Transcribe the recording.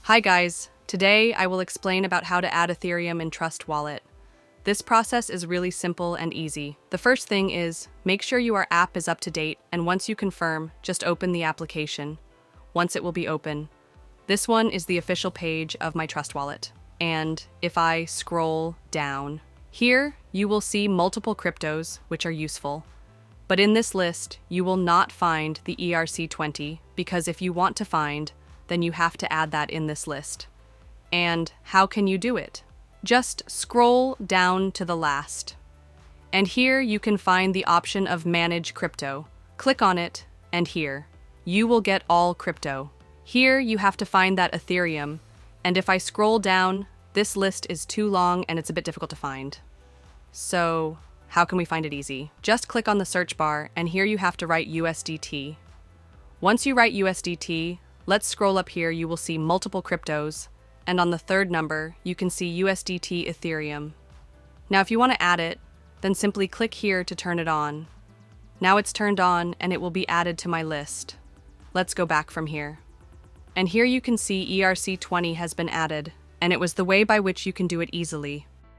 Hi guys, today I will explain about how to add Ethereum in Trust Wallet. This process is really simple and easy. The first thing is, make sure your app is up to date, and once you confirm, just open the application. Once it will be open. This one is the official page of my Trust Wallet. And if I scroll down, here you will see multiple cryptos, which are useful. But in this list, you will not find the ERC20, because if you want to find, then you have to add that in this list. And how can you do it? Just scroll down to the last. And here you can find the option of Manage Crypto. Click on it, and here, you will get all crypto. Here you have to find that Ethereum, and if I scroll down, this list is too long and it's a bit difficult to find. So, how can we find it easy? Just click on the search bar, and here you have to write USDT. Once you write USDT, let's scroll up here, you will see multiple cryptos, and on the third number, you can see USDT Ethereum. Now if you want to add it, then simply click here to turn it on. Now it's turned on and it will be added to my list. Let's go back from here. And here you can see ERC20 has been added, and it was the way by which you can do it easily.